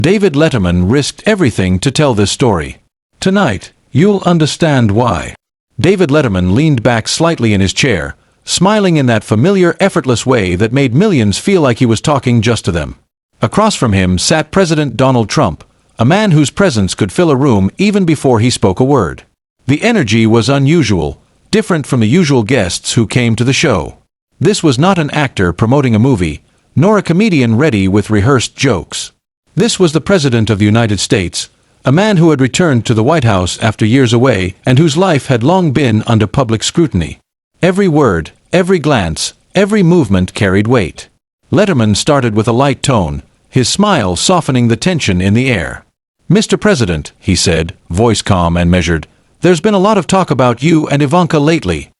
David Letterman risked everything to tell this story. Tonight, you'll understand why. David Letterman leaned back slightly in his chair, smiling in that familiar, effortless way that made millions feel like he was talking just to them. Across from him sat President Donald Trump, a man whose presence could fill a room even before he spoke a word. The energy was unusual, different from the usual guests who came to the show. This was not an actor promoting a movie, nor a comedian ready with rehearsed jokes. This was the President of the United States, a man who had returned to the White House after years away and whose life had long been under public scrutiny. Every word, every glance, every movement carried weight. Letterman started with a light tone, his smile softening the tension in the air. "Mr. President," he said, voice calm and measured, "there's been a lot of talk about you and Ivanka lately."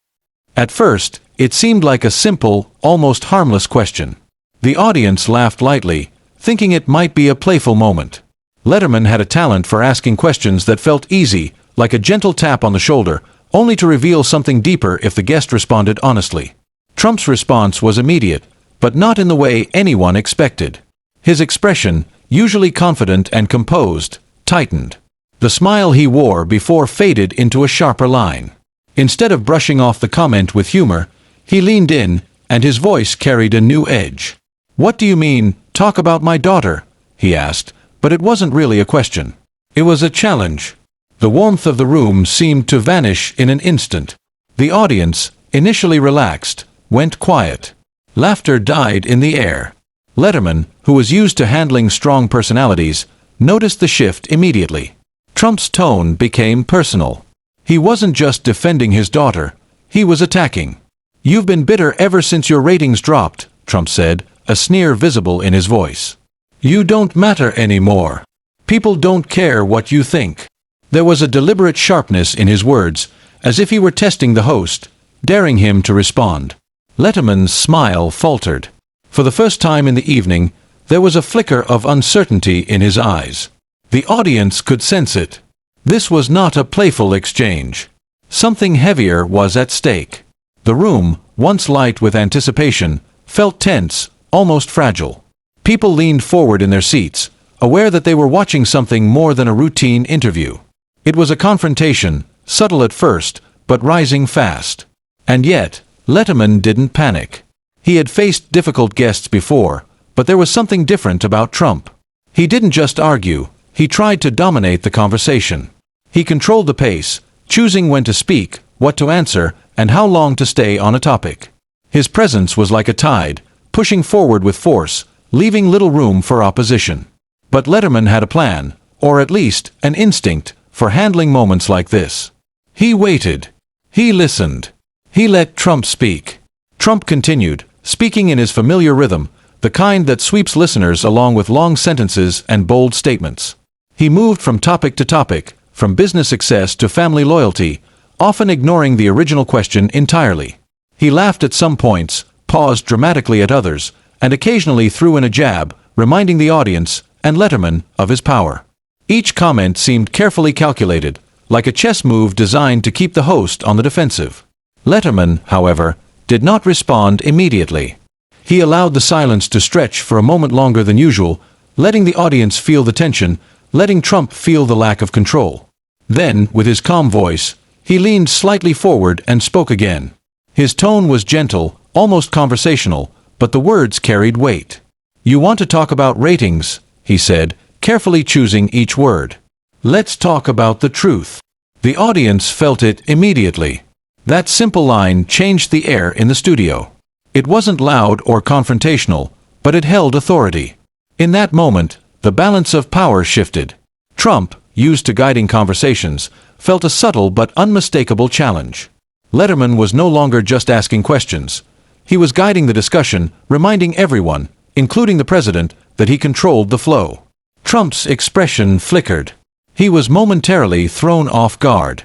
At first, it seemed like a simple, almost harmless question. The audience laughed lightly, thinking it might be a playful moment. Letterman had a talent for asking questions that felt easy, like a gentle tap on the shoulder, only to reveal something deeper if the guest responded honestly. Trump's response was immediate, but not in the way anyone expected. His expression, usually confident and composed, tightened. The smile he wore before faded into a sharper line. Instead of brushing off the comment with humor, he leaned in, and his voice carried a new edge. "What do you mean, talk about my daughter?" he asked, but it wasn't really a question. It was a challenge. The warmth of the room seemed to vanish in an instant. The audience, initially relaxed, went quiet. Laughter died in the air. Letterman, who was used to handling strong personalities, noticed the shift immediately. Trump's tone became personal. He wasn't just defending his daughter, he was attacking. "You've been bitter ever since your ratings dropped," Trump said, a sneer visible in his voice. "You don't matter anymore. People don't care what you think." There was a deliberate sharpness in his words, as if he were testing the host, daring him to respond. Letterman's smile faltered. For the first time in the evening, there was a flicker of uncertainty in his eyes. The audience could sense it. This was not a playful exchange. Something heavier was at stake. The room, once light with anticipation, felt tense, almost fragile. People leaned forward in their seats, aware that they were watching something more than a routine interview. It was a confrontation, subtle at first, but rising fast. And yet, Letterman didn't panic. He had faced difficult guests before, but there was something different about Trump. He didn't just argue, he tried to dominate the conversation. He controlled the pace, choosing when to speak, what to answer, and how long to stay on a topic. His presence was like a tide, pushing forward with force, leaving little room for opposition. But Letterman had a plan, or at least an instinct, for handling moments like this. He waited. He listened. He let Trump speak. Trump continued, speaking in his familiar rhythm, the kind that sweeps listeners along with long sentences and bold statements. He moved from topic to topic, from business success to family loyalty, often ignoring the original question entirely. He laughed at some points, paused dramatically at others, and occasionally threw in a jab, reminding the audience, and Letterman, of his power. Each comment seemed carefully calculated, like a chess move designed to keep the host on the defensive. Letterman, however, did not respond immediately. He allowed the silence to stretch for a moment longer than usual, letting the audience feel the tension, letting Trump feel the lack of control. Then, with his calm voice, he leaned slightly forward and spoke again. His tone was gentle, almost conversational, but the words carried weight. "You want to talk about ratings," he said, carefully choosing each word. "Let's talk about the truth." The audience felt it immediately. That simple line changed the air in the studio. It wasn't loud or confrontational, but it held authority. In that moment, the balance of power shifted. Trump, used to guiding conversations, felt a subtle but unmistakable challenge. Letterman was no longer just asking questions. He was guiding the discussion, reminding everyone, including the president, that he controlled the flow. Trump's expression flickered. He was momentarily thrown off guard.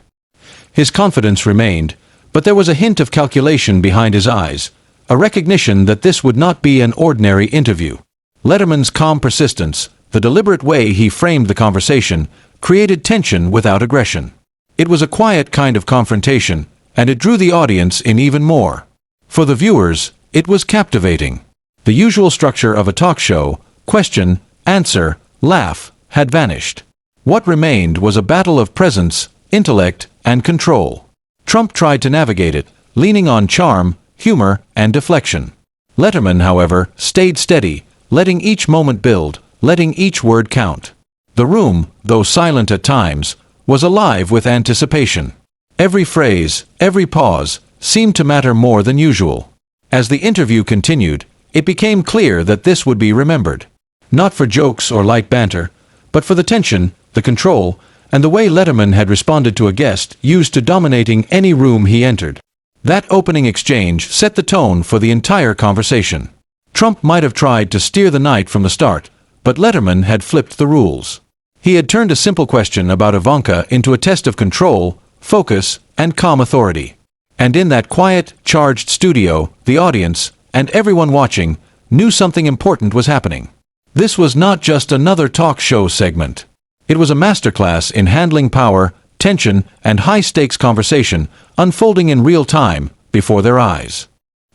His confidence remained, but there was a hint of calculation behind his eyes, a recognition that this would not be an ordinary interview. Letterman's calm persistence, the deliberate way he framed the conversation, created tension without aggression. It was a quiet kind of confrontation, and it drew the audience in even more. For the viewers, it was captivating. The usual structure of a talk show, question, answer, laugh, had vanished. What remained was a battle of presence, intellect, and control. Trump tried to navigate it, leaning on charm, humor, and deflection. Letterman, however, stayed steady, letting each moment build, letting each word count. The room, though silent at times, was alive with anticipation. Every phrase, every pause, seemed to matter more than usual. As the interview continued, it became clear that this would be remembered. Not for jokes or light banter, but for the tension, the control, and the way Letterman had responded to a guest used to dominating any room he entered. That opening exchange set the tone for the entire conversation. Trump might have tried to steer the night from the start, but Letterman had flipped the rules. He had turned a simple question about Ivanka into a test of control, focus, and calm authority. And in that quiet, charged studio, the audience, and everyone watching, knew something important was happening. This was not just another talk show segment. It was a masterclass in handling power, tension, and high-stakes conversation, unfolding in real time, before their eyes.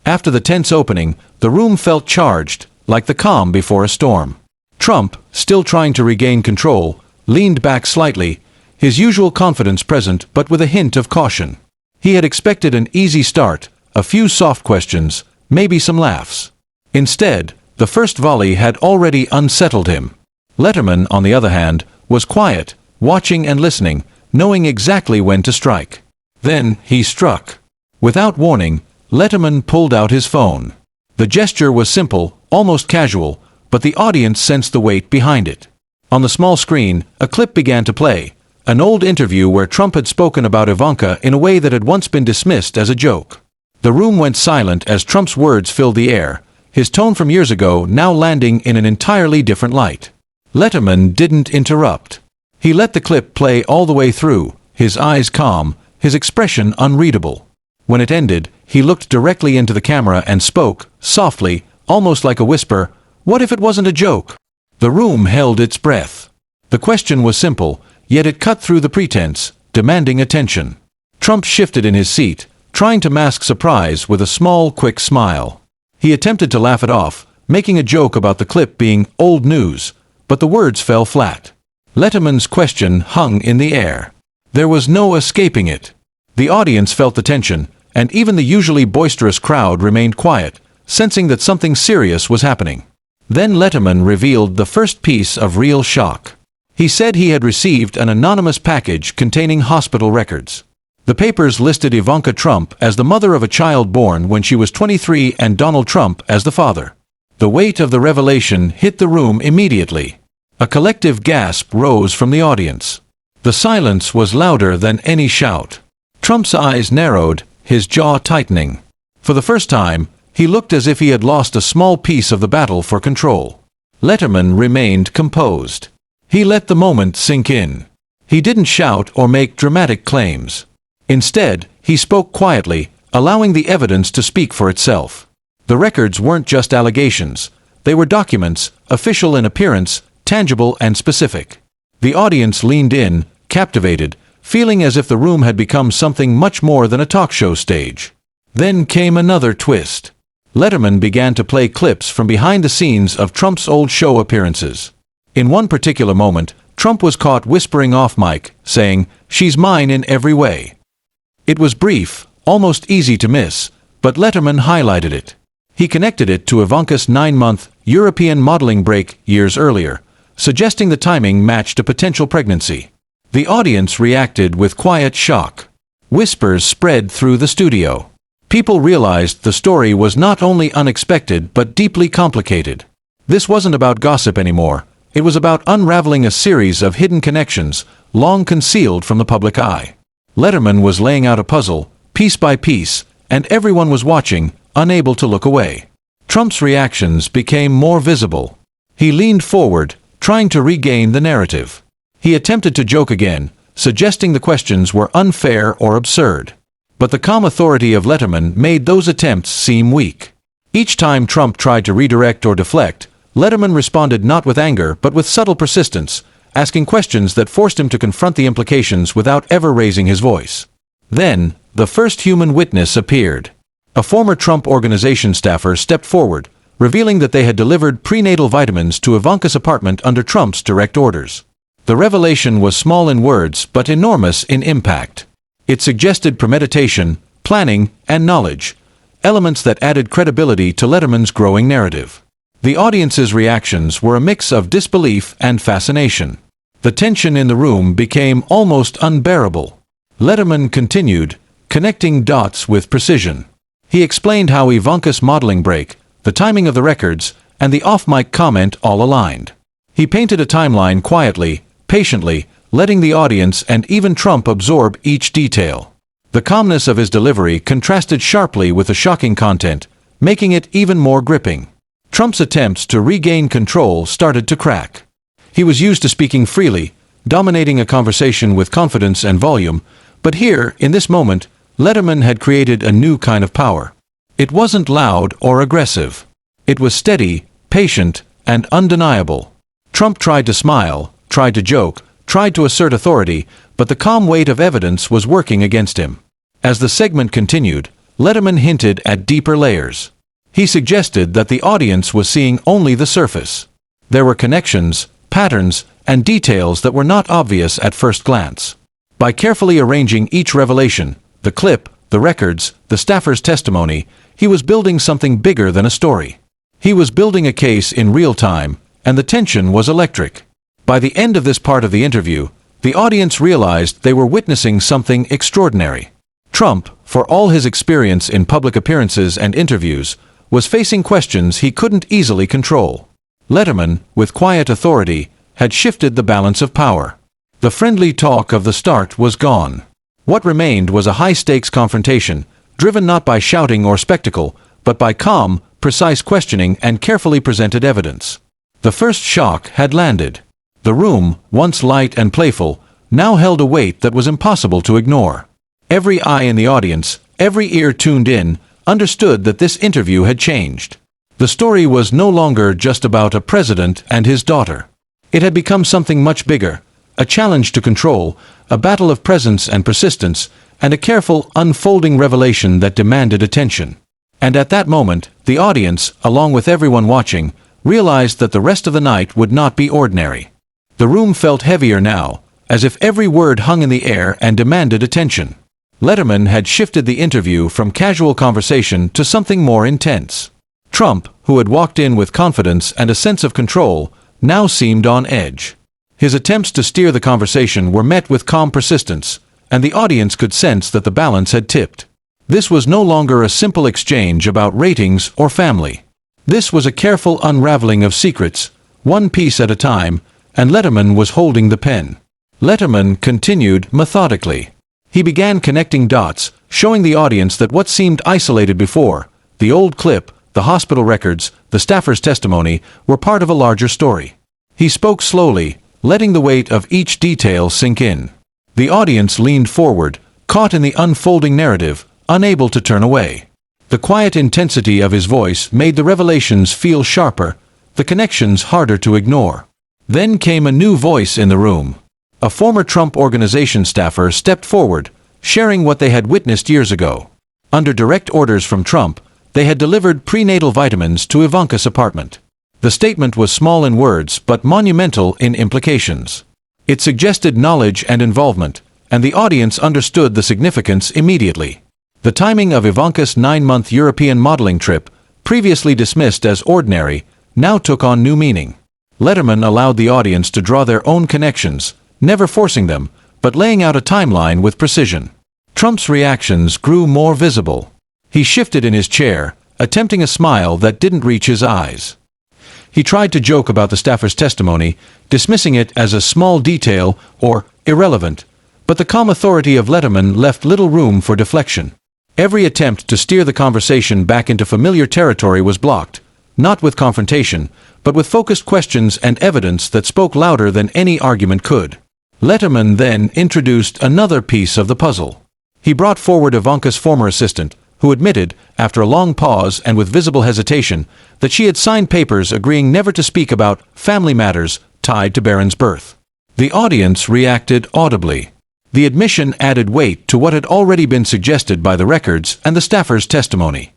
After the tense opening, the room felt charged, like the calm before a storm. Trump, still trying to regain control, leaned back slightly, his usual confidence present but with a hint of caution. He had expected an easy start, a few soft questions, maybe some laughs. Instead, the first volley had already unsettled him. Letterman, on the other hand, was quiet, watching and listening, knowing exactly when to strike. Then he struck. Without warning, Letterman pulled out his phone. The gesture was simple, almost casual, but the audience sensed the weight behind it. On the small screen, a clip began to play, an old interview where Trump had spoken about Ivanka in a way that had once been dismissed as a joke. The room went silent as Trump's words filled the air, his tone from years ago now landing in an entirely different light. Letterman didn't interrupt. He let the clip play all the way through, his eyes calm, his expression unreadable. When it ended, he looked directly into the camera and spoke, softly, almost like a whisper, "What if it wasn't a joke?" The room held its breath. The question was simple, yet it cut through the pretense, demanding attention. Trump shifted in his seat, trying to mask surprise with a small, quick smile. He attempted to laugh it off, making a joke about the clip being old news, but the words fell flat. Letterman's question hung in the air. There was no escaping it. The audience felt the tension, and even the usually boisterous crowd remained quiet, sensing that something serious was happening. Then Letterman revealed the first piece of real shock. He said he had received an anonymous package containing hospital records. The papers listed Ivanka Trump as the mother of a child born when she was 23 and Donald Trump as the father. The weight of the revelation hit the room immediately. A collective gasp rose from the audience. The silence was louder than any shout. Trump's eyes narrowed, his jaw tightening. For the first time, he looked as if he had lost a small piece of the battle for control. Letterman remained composed. He let the moment sink in. He didn't shout or make dramatic claims. Instead, he spoke quietly, allowing the evidence to speak for itself. The records weren't just allegations. They were documents, official in appearance, tangible and specific. The audience leaned in, captivated, feeling as if the room had become something much more than a talk show stage. Then came another twist. Letterman began to play clips from behind the scenes of Trump's old show appearances. In one particular moment, Trump was caught whispering off mic, saying, "She's mine in every way." It was brief, almost easy to miss, but Letterman highlighted it. He connected it to Ivanka's 9-month European modeling break years earlier, suggesting the timing matched a potential pregnancy. The audience reacted with quiet shock. Whispers spread through the studio. People realized the story was not only unexpected but deeply complicated. This wasn't about gossip anymore. It was about unraveling a series of hidden connections, long concealed from the public eye. Letterman was laying out a puzzle, piece by piece, and everyone was watching, unable to look away. Trump's reactions became more visible. He leaned forward, trying to regain the narrative. He attempted to joke again, suggesting the questions were unfair or absurd. But the calm authority of Letterman made those attempts seem weak. Each time Trump tried to redirect or deflect, Letterman responded not with anger but with subtle persistence, asking questions that forced him to confront the implications without ever raising his voice. Then, the first human witness appeared. A former Trump Organization staffer stepped forward, revealing that they had delivered prenatal vitamins to Ivanka's apartment under Trump's direct orders. The revelation was small in words but enormous in impact. It suggested premeditation, planning, and knowledge, elements that added credibility to Letterman's growing narrative. The audience's reactions were a mix of disbelief and fascination. The tension in the room became almost unbearable. Letterman continued, connecting dots with precision. He explained how Ivanka's modeling break, the timing of the records, and the off-mic comment all aligned. He painted a timeline quietly, patiently, letting the audience and even Trump absorb each detail. The calmness of his delivery contrasted sharply with the shocking content, making it even more gripping. Trump's attempts to regain control started to crack. He was used to speaking freely, dominating a conversation with confidence and volume, but here, in this moment, Letterman had created a new kind of power. It wasn't loud or aggressive. It was steady, patient, and undeniable. Trump tried to smile, tried to joke, tried to assert authority, but the calm weight of evidence was working against him. As the segment continued, Letterman hinted at deeper layers. He suggested that the audience was seeing only the surface. There were connections, patterns, and details that were not obvious at first glance. By carefully arranging each revelation, the clip, the records, the staffer's testimony, he was building something bigger than a story. He was building a case in real time, and the tension was electric. By the end of this part of the interview, the audience realized they were witnessing something extraordinary. Trump, for all his experience in public appearances and interviews, was facing questions he couldn't easily control. Letterman, with quiet authority, had shifted the balance of power. The friendly talk of the start was gone. What remained was a high-stakes confrontation, driven not by shouting or spectacle, but by calm, precise questioning and carefully presented evidence. The first shock had landed. The room, once light and playful, now held a weight that was impossible to ignore. Every eye in the audience, every ear tuned in, understood that this interview had changed. The story was no longer just about a president and his daughter. It had become something much bigger, a challenge to control, a battle of presence and persistence, and a careful, unfolding revelation that demanded attention. And at that moment, the audience, along with everyone watching, realized that the rest of the night would not be ordinary. The room felt heavier now, as if every word hung in the air and demanded attention. Letterman had shifted the interview from casual conversation to something more intense. Trump, who had walked in with confidence and a sense of control, now seemed on edge. His attempts to steer the conversation were met with calm persistence, and the audience could sense that the balance had tipped. This was no longer a simple exchange about ratings or family. This was a careful unraveling of secrets, one piece at a time, and Letterman was holding the pen. Letterman continued methodically. He began connecting dots, showing the audience that what seemed isolated before, the old clip, the hospital records, the staffer's testimony, were part of a larger story. He spoke slowly, letting the weight of each detail sink in. The audience leaned forward, caught in the unfolding narrative, unable to turn away. The quiet intensity of his voice made the revelations feel sharper, the connections harder to ignore. Then came a new voice in the room. A former Trump Organization staffer stepped forward, sharing what they had witnessed years ago. Under direct orders from Trump, they had delivered prenatal vitamins to Ivanka's apartment. The statement was small in words but monumental in implications. It suggested knowledge and involvement, and the audience understood the significance immediately. The timing of Ivanka's 9-month European modeling trip, previously dismissed as ordinary, now took on new meaning. Letterman allowed the audience to draw their own connections, never forcing them, but laying out a timeline with precision. Trump's reactions grew more visible. He shifted in his chair, attempting a smile that didn't reach his eyes. He tried to joke about the staffer's testimony, dismissing it as a small detail or irrelevant, but the calm authority of Letterman left little room for deflection. Every attempt to steer the conversation back into familiar territory was blocked, not with confrontation, but with focused questions and evidence that spoke louder than any argument could. Letterman then introduced another piece of the puzzle. He brought forward Ivanka's former assistant, who admitted, after a long pause and with visible hesitation, that she had signed papers agreeing never to speak about family matters tied to Barron's birth. The audience reacted audibly. The admission added weight to what had already been suggested by the records and the staffer's testimony.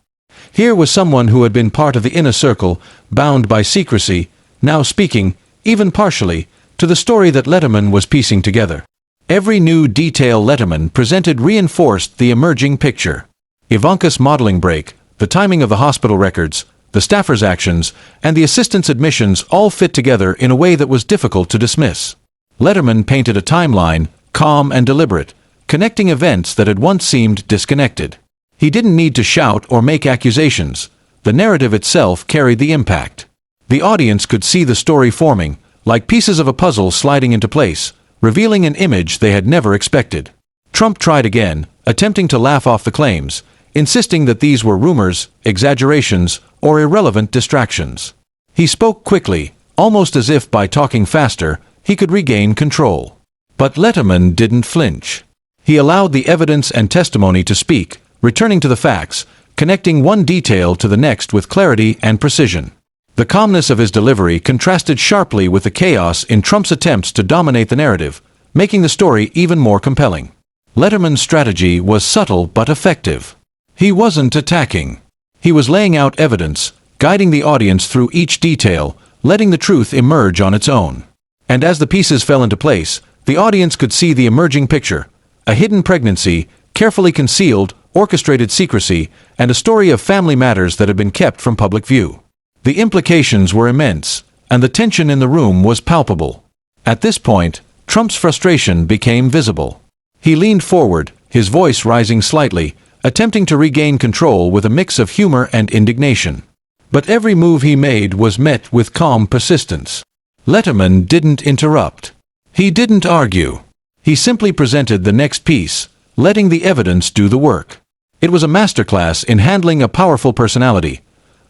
Here was someone who had been part of the inner circle, bound by secrecy, now speaking, even partially, to the story that Letterman was piecing together. Every new detail Letterman presented reinforced the emerging picture. Ivanka's modeling break, the timing of the hospital records, the staffer's actions, and the assistant's admissions all fit together in a way that was difficult to dismiss. Letterman painted a timeline, calm and deliberate, connecting events that had once seemed disconnected. He didn't need to shout or make accusations. The narrative itself carried the impact. The audience could see the story forming, like pieces of a puzzle sliding into place, revealing an image they had never expected. Trump tried again, attempting to laugh off the claims, insisting that these were rumors, exaggerations, or irrelevant distractions. He spoke quickly, almost as if by talking faster, he could regain control. But Letterman didn't flinch. He allowed the evidence and testimony to speak, returning to the facts, connecting one detail to the next with clarity and precision. The calmness of his delivery contrasted sharply with the chaos in Trump's attempts to dominate the narrative, making the story even more compelling. Letterman's strategy was subtle but effective. He wasn't attacking. He was laying out evidence, guiding the audience through each detail, letting the truth emerge on its own. And as the pieces fell into place, the audience could see the emerging picture: a hidden pregnancy, carefully concealed, orchestrated secrecy, and a story of family matters that had been kept from public view. The implications were immense, and the tension in the room was palpable. At this point, Trump's frustration became visible. He leaned forward, his voice rising slightly, attempting to regain control with a mix of humor and indignation. But every move he made was met with calm persistence. Letterman didn't interrupt. He didn't argue. He simply presented the next piece, letting the evidence do the work. It was a masterclass in handling a powerful personality.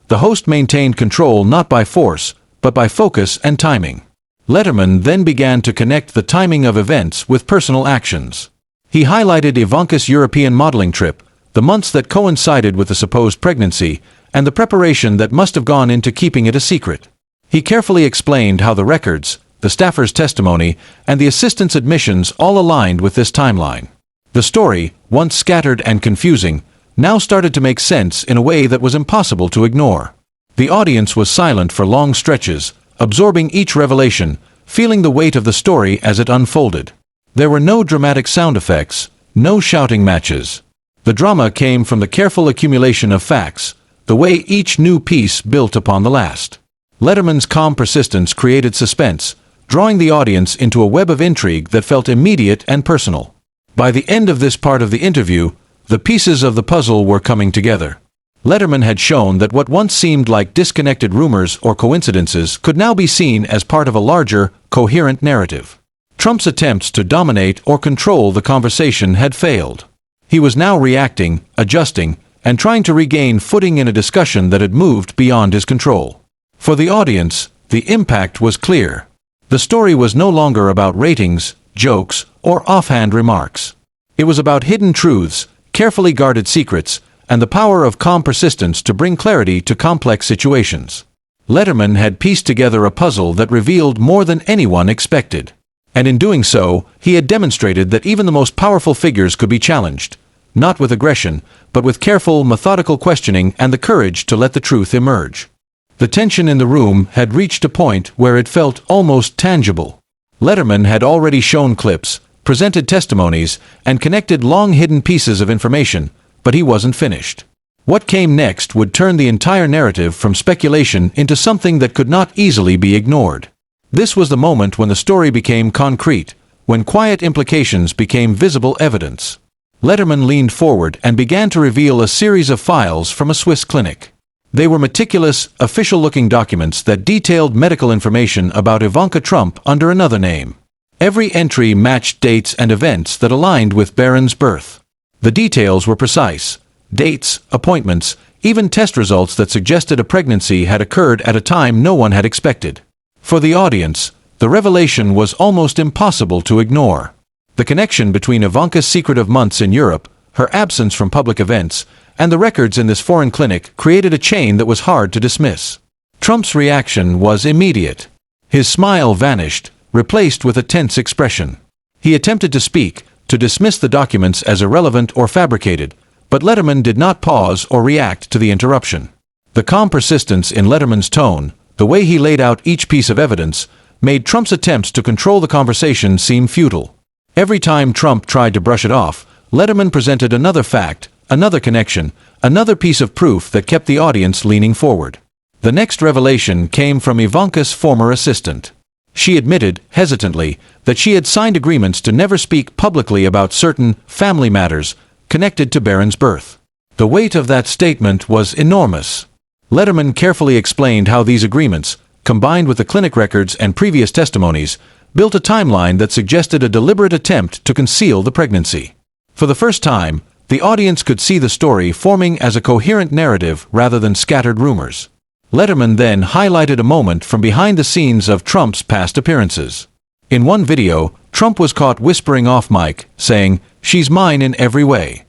The host maintained control not by force, but by focus and timing. Letterman then began to connect the timing of events with personal actions. He highlighted Ivanka's European modeling trip, the months that coincided with the supposed pregnancy, and the preparation that must have gone into keeping it a secret. He carefully explained how the records, the staffer's testimony, and the assistant's admissions all aligned with this timeline. The story, once scattered and confusing, now started to make sense in a way that was impossible to ignore. The audience was silent for long stretches, absorbing each revelation, feeling the weight of the story as it unfolded. There were no dramatic sound effects, no shouting matches. The drama came from the careful accumulation of facts, the way each new piece built upon the last. Letterman's calm persistence created suspense, drawing the audience into a web of intrigue that felt immediate and personal. By the end of this part of the interview, the pieces of the puzzle were coming together. Letterman had shown that what once seemed like disconnected rumors or coincidences could now be seen as part of a larger, coherent narrative. Trump's attempts to dominate or control the conversation had failed. He was now reacting, adjusting, and trying to regain footing in a discussion that had moved beyond his control. For the audience, the impact was clear. The story was no longer about ratings, jokes, or offhand remarks. It was about hidden truths, carefully guarded secrets, and the power of calm persistence to bring clarity to complex situations. Letterman had pieced together a puzzle that revealed more than anyone expected. And in doing so, he had demonstrated that even the most powerful figures could be challenged, not with aggression, but with careful, methodical questioning and the courage to let the truth emerge. The tension in the room had reached a point where it felt almost tangible. Letterman had already shown clips, presented testimonies, and connected long-hidden pieces of information, but he wasn't finished. What came next would turn the entire narrative from speculation into something that could not easily be ignored. This was the moment when the story became concrete, when quiet implications became visible evidence. Letterman leaned forward and began to reveal a series of files from a Swiss clinic. They were meticulous, official-looking documents that detailed medical information about Ivanka Trump under another name. Every entry matched dates and events that aligned with Barron's birth. The details were precise: dates, appointments, even test results that suggested a pregnancy had occurred at a time no one had expected. For the audience, the revelation was almost impossible to ignore. The connection between Ivanka's secretive months in Europe, her absence from public events, and the records in this foreign clinic created a chain that was hard to dismiss. Trump's reaction was immediate. His smile vanished, replaced with a tense expression. He attempted to speak, to dismiss the documents as irrelevant or fabricated, But Letterman did not pause or react to the interruption. The calm persistence in Letterman's tone, the way he laid out each piece of evidence, made Trump's attempts to control the conversation seem futile. Every time Trump tried to brush it off, Letterman presented another fact, another connection, another piece of proof that kept the audience leaning forward. The next revelation came from Ivanka's former assistant. She admitted, hesitantly, that she had signed agreements to never speak publicly about certain family matters connected to Barron's birth. The weight of that statement was enormous. Letterman carefully explained how these agreements, combined with the clinic records and previous testimonies, built a timeline that suggested a deliberate attempt to conceal the pregnancy. For the first time, the audience could see the story forming as a coherent narrative rather than scattered rumors. Letterman then highlighted a moment from behind the scenes of Trump's past appearances. In one video, Trump was caught whispering off mic, saying, "She's mine in every way."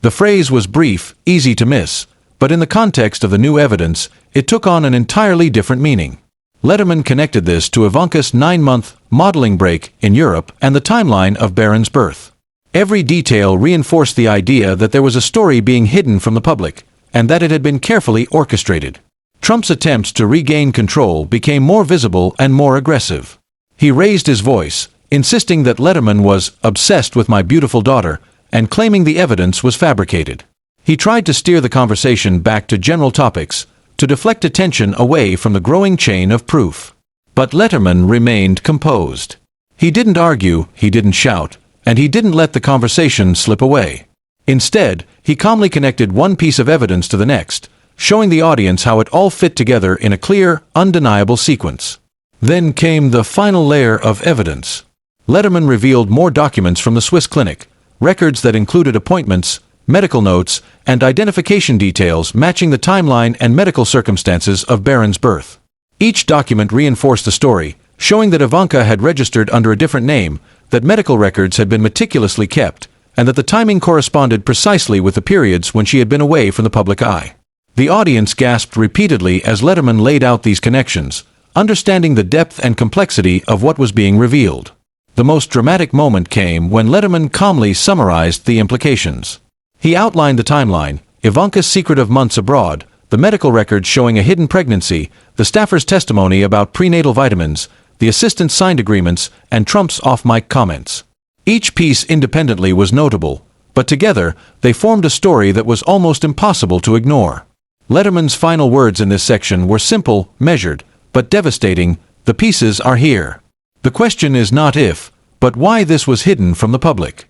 The phrase was brief, easy to miss, but in the context of the new evidence, it took on an entirely different meaning. Letterman connected this to Ivanka's 9-month modeling break in Europe and the timeline of Barron's birth. Every detail reinforced the idea that there was a story being hidden from the public, and that it had been carefully orchestrated. Trump's attempts to regain control became more visible and more aggressive. He raised his voice, insisting that Letterman was obsessed with my beautiful daughter, and claiming the evidence was fabricated. He tried to steer the conversation back to general topics, to deflect attention away from the growing chain of proof. But Letterman remained composed. He didn't argue, he didn't shout, and he didn't let the conversation slip away. Instead, he calmly connected one piece of evidence to the next, showing the audience how it all fit together in a clear, undeniable sequence. Then came the final layer of evidence. Letterman revealed more documents from the Swiss clinic, records that included appointments, medical notes, and identification details matching the timeline and medical circumstances of Barron's birth. Each document reinforced the story, showing that Ivanka had registered under a different name, that medical records had been meticulously kept, and that the timing corresponded precisely with the periods when she had been away from the public eye. The audience gasped repeatedly as Letterman laid out these connections, understanding the depth and complexity of what was being revealed. The most dramatic moment came when Letterman calmly summarized the implications. He outlined the timeline, Ivanka's secret of months abroad, the medical records showing a hidden pregnancy, the staffer's testimony about prenatal vitamins, the assistant's signed agreements, and Trump's off-mic comments. Each piece independently was notable, but together they formed a story that was almost impossible to ignore. Letterman's final words in this section were simple, measured, but devastating: "The pieces are here. The question is not if, but why this was hidden from the public."